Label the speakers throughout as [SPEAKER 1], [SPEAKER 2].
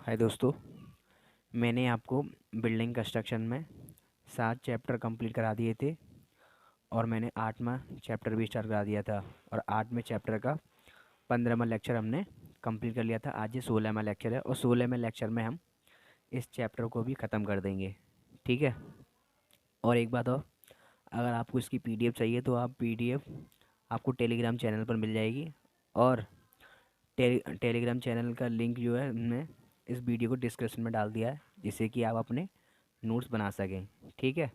[SPEAKER 1] हाय दोस्तों, मैंने आपको बिल्डिंग कंस्ट्रक्शन में 7 चैप्टर कंप्लीट करा दिए थे और मैंने 8वां चैप्टर भी स्टार्ट करा दिया था और 8वें चैप्टर का 15वां लेक्चर हमने कंप्लीट कर लिया था। आज ये 16वां लेक्चर है और 16वें लेक्चर में हम इस चैप्टर को भी ख़त्म कर देंगे। ठीक है। और एक बात और, अगर आपको इसकी पीडीएफ चाहिए तो आप पीडीएफ आपको टेलीग्राम चैनल पर मिल जाएगी और टेलीग्राम चैनल का लिंक जो है हमने इस वीडियो को डिस्क्रिप्शन में डाल दिया है, जिससे कि आप अपने नोट्स बना सकें। ठीक है।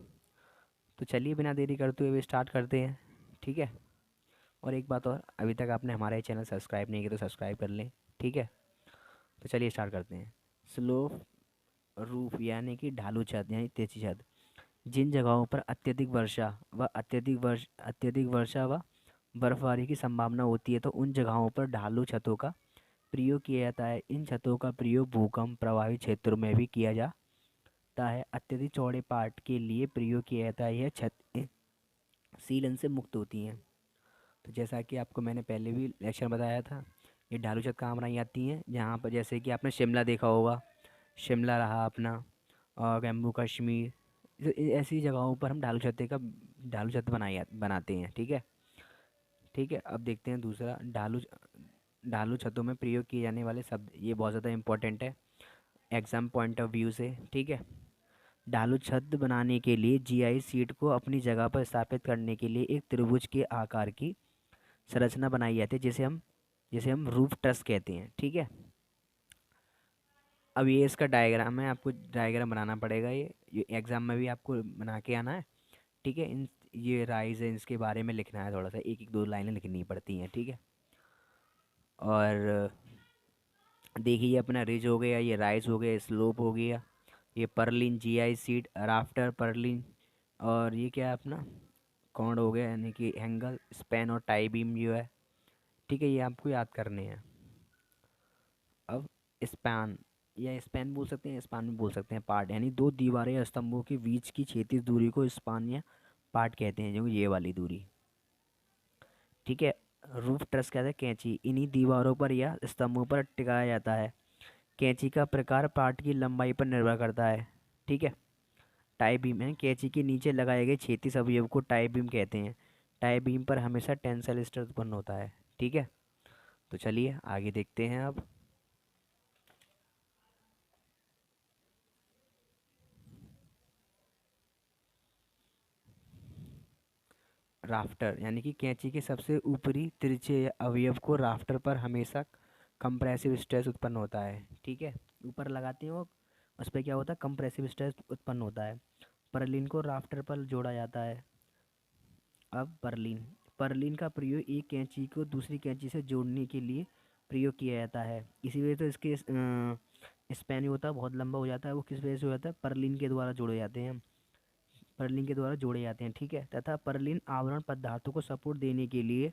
[SPEAKER 1] तो चलिए बिना देरी करते हुए स्टार्ट करते हैं। ठीक है। और एक बात और, अभी तक आपने हमारा चैनल सब्सक्राइब नहीं किया तो सब्सक्राइब कर लें। ठीक है। तो चलिए स्टार्ट करते हैं। स्लोप रूफ यानी कि ढालू छत यानी तेजी छत, जिन जगहों पर अत्यधिक वर्षा व बर्फबारी की संभावना होती है तो उन जगहों पर ढालू छतों का प्रयोग किया जाता है। इन छतों का प्रयोग भूकंप प्रभावित क्षेत्रों में भी किया जाता है। अत्यधिक चौड़े पार्ट के लिए प्रयोग किया जाता है। यह छत सीलन से मुक्त होती हैं। तो जैसा कि आपको मैंने पहले भी लेक्चर में बताया था, ये ढालू छत कहाँ बनाई जाती हैं, जहाँ पर जैसे कि आपने शिमला देखा होगा, शिमला रहा अपना, और जम्मू कश्मीर, ऐसी जगहों पर हम ढालू छत बनाते हैं। ठीक है। ठीक है। अब देखते हैं दूसरा, ढालू छतों में प्रयोग किए जाने वाले शब्द। ये बहुत ज़्यादा इंपॉर्टेंट है एग्ज़ाम पॉइंट ऑफ व्यू से। ठीक है। ढालू छत बनाने के लिए जीआई सीट को अपनी जगह पर स्थापित करने के लिए एक त्रिभुज के आकार की संरचना बनाई जाती है, जिसे हम रूफ ट्रस कहते हैं। ठीक है। अब ये इसका डायग्राम है, आपको डायग्राम बनाना पड़ेगा। ये एग्ज़ाम में भी आपको बना के आना है। ठीक है। ये राइज है, इसके बारे में लिखना है, थोड़ा सा एक एक दो लाइनें लिखनी पड़ती हैं। ठीक है। और देखिए, ये अपना रिज हो गया, ये राइज हो गया, स्लोप हो गया, ये purlin GI seat rafter purlin, और ये क्या है अपना कॉर्ड हो गया यानी कि एंगल स्पैन और टाई बीम जो है। ठीक है। ये आपको याद करने हैं। अब स्पैन या स्पैन बोल सकते हैं, स्पान भी बोल सकते हैं। पार्ट यानी दो दीवारें या स्तंभों के बीच की क्षैतिज दूरी को स्पान या पार्ट कहते हैं, जो ये वाली दूरी। ठीक है। रूफ ट्रस कहते हैं कैंची, इन्हीं दीवारों पर या स्तंभों पर टिकाया जाता है। कैंची का प्रकार पार्ट की लंबाई पर निर्भर करता है। ठीक है। टाई बीम है, कैंची के नीचे लगाए गए क्षैतिज अवयव को टाई बीम कहते हैं। टाई बीम पर हमेशा टेंसाइल स्ट्रेस उत्पन्न होता है। ठीक है। तो चलिए आगे देखते हैं अब। राफ्टर यानी कि कैंची के सबसे ऊपरी तिरछे अवयव को राफ्टर पर हमेशा कंप्रेसिव स्ट्रेस उत्पन्न होता है। ठीक है। ऊपर लगाते हैं वो, उस पर क्या होता है, कंप्रेसिव स्ट्रेस उत्पन्न होता है। परलिन को राफ्टर पर जोड़ा जाता है। अब परलिन परलिन का प्रयोग एक कैंची को दूसरी कैंची से जोड़ने के लिए प्रयोग किया जाता है। इसी वजह से इसके स्पैन होता है, बहुत लंबा हो जाता है। वो किस वजह से हो जाता है, परलिन के द्वारा जोड़े जाते हैं। ठीक है। तथा परलिन आवरण पदार्थों को सपोर्ट देने के लिए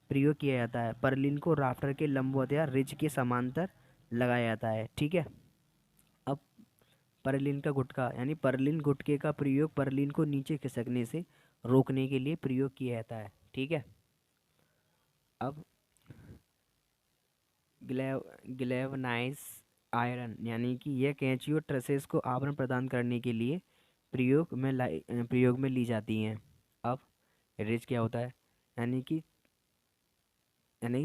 [SPEAKER 1] प्रयोग किया जाता है। परलिन को राफ्टर के लंबवत या रिज के समांतर लगाया जाता है। ठीक है। अब परलिन का गुटका यानी परलिन गुटके का प्रयोग परलिन को नीचे खिसकने से रोकने के लिए प्रयोग किया जाता है। ठीक है। अब ग्लेवनाइज आयरन यानी कि यह कैंची और ट्रसेस को आवरण प्रदान करने के लिए प्रयोग में ली जाती हैं। अब रिज क्या होता है, यानी कि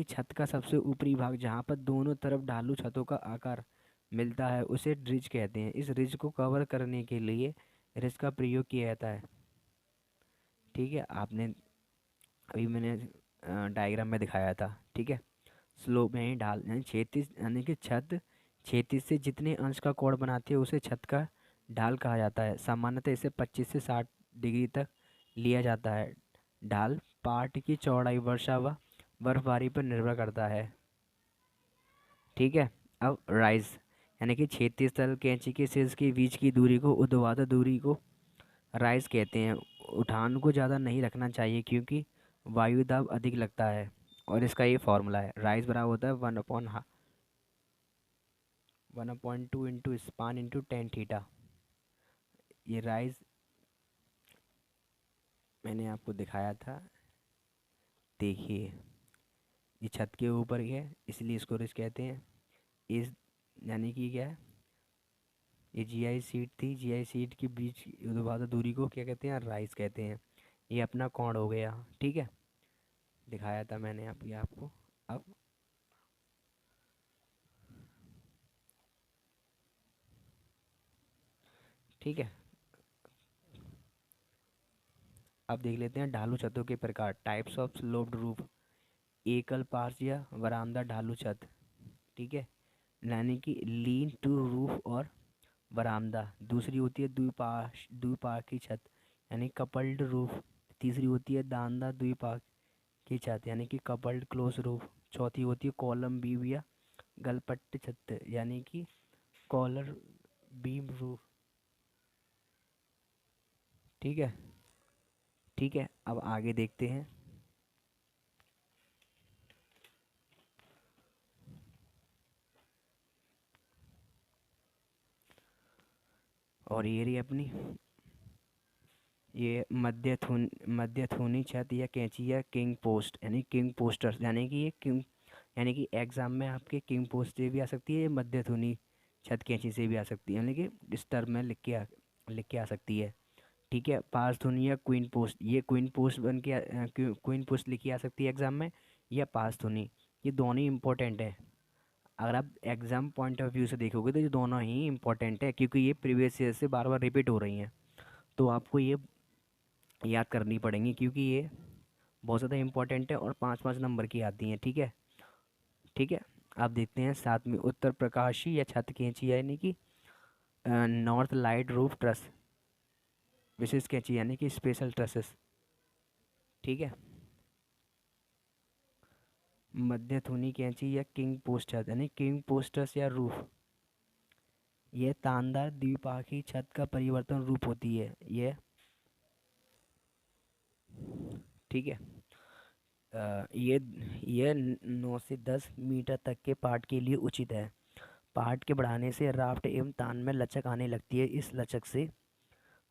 [SPEAKER 1] छत का सबसे ऊपरी भाग जहाँ पर दोनों तरफ ढालू छतों का आकार मिलता है उसे रिज कहते हैं। इस रिज को कवर करने के लिए रिज का प्रयोग किया जाता है। ठीक है। आपने अभी मैंने डायग्राम में दिखाया था। ठीक है। स्लोप यानी ढाल यानी क्षैतिज यानी कि छत क्षैतिज से जितने अंश का कोण बनाती है उसे छत का ढाल कहा जाता है। सामान्यतः इसे 25 से 60 डिग्री तक लिया जाता है। ढाल पार्ट की चौड़ाई वर्षा व बर्फबारी पर निर्भर करता है। ठीक है। अब राइज यानी कि क्षैतिज तल कैंची के शीर्ष के बीच की दूरी को ऊर्ध्वाधर दूरी को राइज कहते हैं। उठान को ज़्यादा नहीं रखना चाहिए क्योंकि वायु दाब अधिक लगता है। और इसका ये फॉर्मूला है, राइज बराबर होता है 1/2 into span into tan theta. ये राइज मैंने आपको दिखाया था। देखिए, ये छत के ऊपर है इसलिए इसको रिज कहते हैं। इस यानी कि क्या है, ये जीआई सीट थी, जीआई सीट के बीच ऊर्ध्वाधर दूरी को क्या कहते हैं, राइज कहते हैं। ये अपना कोण हो गया, ठीक है, दिखाया था मैंने अभी आपको। अब ठीक है, अब देख लेते हैं ढालू छतों के प्रकार, टाइप्स ऑफ स्लोप्ड रूफ। एकल पार्श्व या वरांदा ढालू छत, ठीक है, यानी कि लीन टू रूफ और वरामदा। दूसरी होती है द्विपार्श्व की छत, यानी कपल्ड रूफ। तीसरी होती है दानदार द्विपार्श्व की छत, यानी कि कपल्ड क्लोज रूफ। चौथी होती है कॉलम बीम या गलपट्ट छत, यानी कि कॉलर बीम रूफ। ठीक है, ठीक है, अब आगे देखते हैं। और ये रही अपनी, ये मध्यथुनी छत या कैंची या किंग पोस्ट, यानी किंग पोस्टर्स, यानी कि ये किंग, यानी कि एग्जाम में आपके किंग पोस्ट से भी आ सकती है, ये मध्यथुनी छत कैंची से भी आ सकती है, यानी कि इस टर्म में लिख के आ सकती है। ठीक है, पार्श्वथुनी या क्वीन पोस्ट, ये क्वीन पोस्ट बन के क्वीन पोस्ट लिखी आ सकती है एग्जाम में, या पार्श्वथुनी। ये दोनों ही इंपॉर्टेंट है। अगर आप एग्जाम पॉइंट ऑफ व्यू से देखोगे तो ये दोनों ही इंपॉर्टेंट है, क्योंकि ये प्रीवियस ईयर से बार बार रिपीट हो रही हैं। तो आपको ये याद करनी पड़ेंगी, क्योंकि ये बहुत ज़्यादा इंपॉर्टेंट है और 5-5 नंबर की आती हैं। ठीक है, ठीक है, आप देखते हैं साथ में उत्तर प्रकाशी या छत कैंची, यानी कि नॉर्थ लाइट रूफ ट्रस, विशेष कैंची यानी कि स्पेशल ट्रसेस। ठीक है, मध्यथुनी कैंची या किंग पोस्टर, यानी किंग पोस्टर्स या रूफ, यह तानदार द्विपाखी छत का परिवर्तन रूप होती है ये। ठीक है, ये 9 से 10 मीटर तक के पार्ट के लिए उचित है। पार्ट के बढ़ाने से राफ्ट एवं तान में लचक आने लगती है। इस लचक से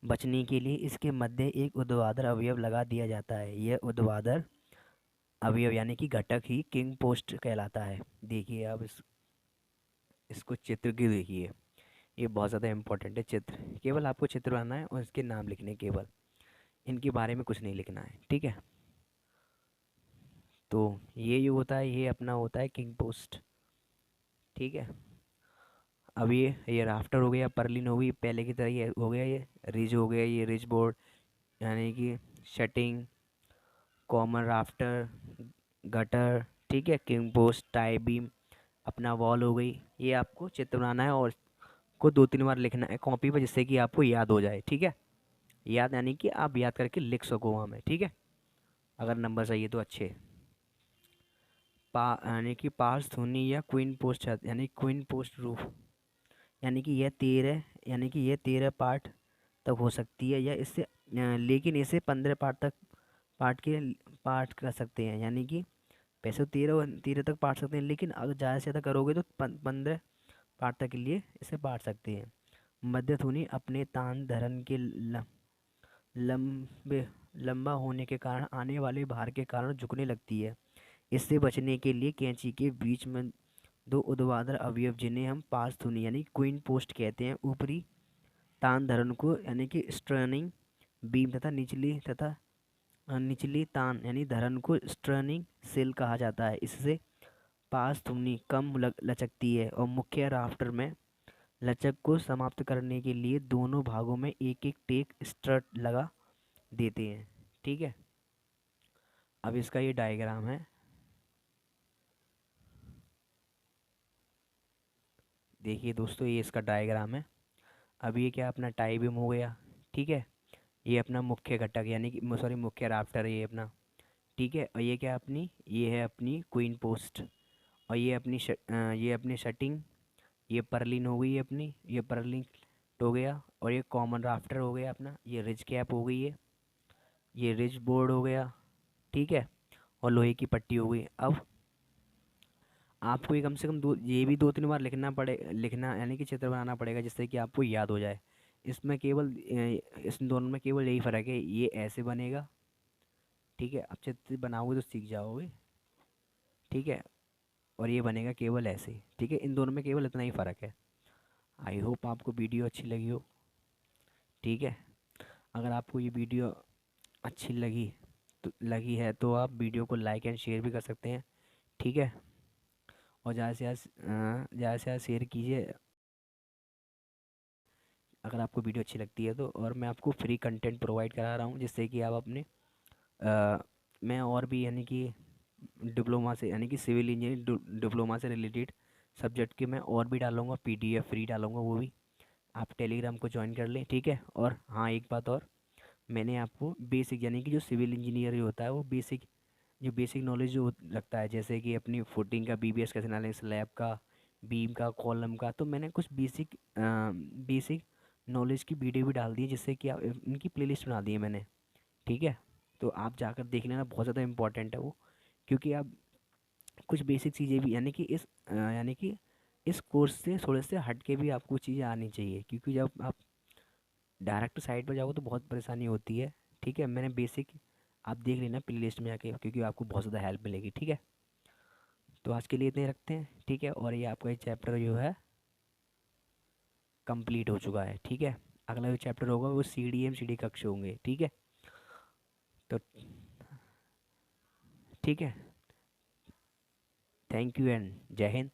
[SPEAKER 1] बचने के लिए इसके मध्य एक ऊर्ध्वाधर अवयव लगा दिया जाता है। यह ऊर्ध्वाधर अवयव यानी कि घटक ही किंग पोस्ट कहलाता है। देखिए आप इसको चित्र की देखिए, ये बहुत ज़्यादा इंपॉर्टेंट है चित्र। केवल आपको चित्र बनाना है और इसके नाम लिखने हैं, केवल इनके बारे में कुछ नहीं लिखना है। ठीक है, तो ये जो होता है ये अपना होता है किंग पोस्ट। ठीक है, अब ये राफ्टर हो गया, परलिन हो गई, पहले की तरह ये हो गया, ये रिज हो गया, ये रिज बोर्ड यानी कि शटिंग, कॉमन राफ्टर, गटर। ठीक है, किंग पोस्ट, टाई बीम, अपना वॉल हो गई। ये आपको चित्र बनाना है और को 2-3 बार लिखना है कॉपी पर, जिससे कि आपको याद हो जाए। ठीक है, याद यानी कि आप याद करके लिख सको वहाँ में। ठीक है, अगर नंबर चाहिए तो अच्छे। यानी कि पार्स धुनी या क्वीन पोस्ट छत, यानी क्वीन पोस्ट रूफ, यानी कि यह 13 पार्ट तक हो सकती है, या इससे लेकिन इसे 15 पार्ट तक पार्ट कर सकते हैं। यानी कि वैसे तो 13 तक बांट सकते हैं, लेकिन अगर ज़्यादा से ज़्यादा करोगे तो 15 पार्ट तक के लिए इसे बांट सकते हैं। मध्यधुनी अपने तान धरन के लंबे लंबा होने के कारण आने वाले भार के कारण झुकने लगती है। इससे बचने के लिए कैंची के बीच में दो ऊर्ध्वाधर अवयव, जिन्हें हम पास धुनी यानी क्वीन पोस्ट कहते हैं, ऊपरी तान धरन को यानी कि स्टर्निंग बीम तथा निचली तान यानी धरन को स्टर्निंग सेल कहा जाता है। इससे पास धुनी कम लचकती है और मुख्य राफ्टर में लचक को समाप्त करने के लिए दोनों भागों में एक एक टेक स्ट्रट लगा देते हैं। ठीक है, अब इसका ये डायग्राम है, देखिए दोस्तों, ये इसका डायग्राम है। अब ये क्या अपना टाई बीम हो गया। ठीक है, ये अपना मुख्य घटक यानी कि सॉरी मुख्य राफ्टर है ये अपना। ठीक है, और ये है अपनी क्वीन पोस्ट, और ये अपनी शटिंग, ये परलिन हो गई अपनी, ये परलिन हो गया, और ये कॉमन राफ्टर हो गया अपना, ये रिज कैप हो गई है, ये रिज बोर्ड हो गया। ठीक है, और लोहे की पट्टी हो गई। अब आपको ये कम से कम ये भी 2-3 बार लिखना यानी कि चित्र बनाना पड़ेगा, जिससे कि आपको याद हो जाए। इसमें केवल इस दोनों में केवल यही फ़र्क है, ये ऐसे बनेगा। ठीक है, अब चित्र बनाओगे तो सीख जाओगे। ठीक है, और ये बनेगा केवल ऐसे। ठीक है, इन दोनों में केवल इतना ही फ़र्क है। आई होप आपको वीडियो अच्छी लगी हो। ठीक है, अगर आपको ये वीडियो अच्छी लगी है तो आप वीडियो को लाइक एंड शेयर भी कर सकते हैं। ठीक है, और ज़्यादा से ज़्यादा शेयर कीजिए अगर आपको वीडियो अच्छी लगती है तो। और मैं आपको फ्री कंटेंट प्रोवाइड करा रहा हूँ जिससे कि आप अपने अ, मैं और भी यानी कि डिप्लोमा से यानी कि सिविल इंजीनियरिंग डिप्लोमा से रिलेटेड सब्जेक्ट के मैं और भी डालूंगा, पीडीएफ फ्री डालूंगा, वो भी आप टेलीग्राम को ज्वाइन कर लें। ठीक है, और हाँ एक बात और, मैंने आपको बेसिक यानी कि जो सिविल इंजीनियर होता है वो बेसिक नॉलेज जो रखता है, जैसे कि अपनी फुटिंग का बीबीएस कैसे डालें, स्लैब का, बीम का, कॉलम का, तो मैंने कुछ बेसिक नॉलेज की वीडियो भी डाल दी है जिससे कि आप इनकी प्लेलिस्ट बना दी है मैंने। ठीक है, तो आप जाकर देख लेना, बहुत ज़्यादा इंपॉर्टेंट है वो, क्योंकि आप कुछ बेसिक चीज़ें भी यानी कि इस कोर्स से थोड़े से हट के भी आपको चीज़ें आनी चाहिए, क्योंकि जब आप डायरेक्ट साइट पर जाओ तो बहुत परेशानी होती है। ठीक है, मैंने बेसिक आप देख लेना प्ले लिस्ट में जाके, क्योंकि आपको बहुत ज़्यादा हेल्प मिलेगी। ठीक है, तो आज के लिए इतने रखते हैं। ठीक है, और ये आपका ये चैप्टर जो है कंप्लीट हो चुका है। ठीक है, अगला जो चैप्टर होगा वो सी डी कक्ष होंगे। ठीक है, तो ठीक है, थैंक यू एंड जय हिंद।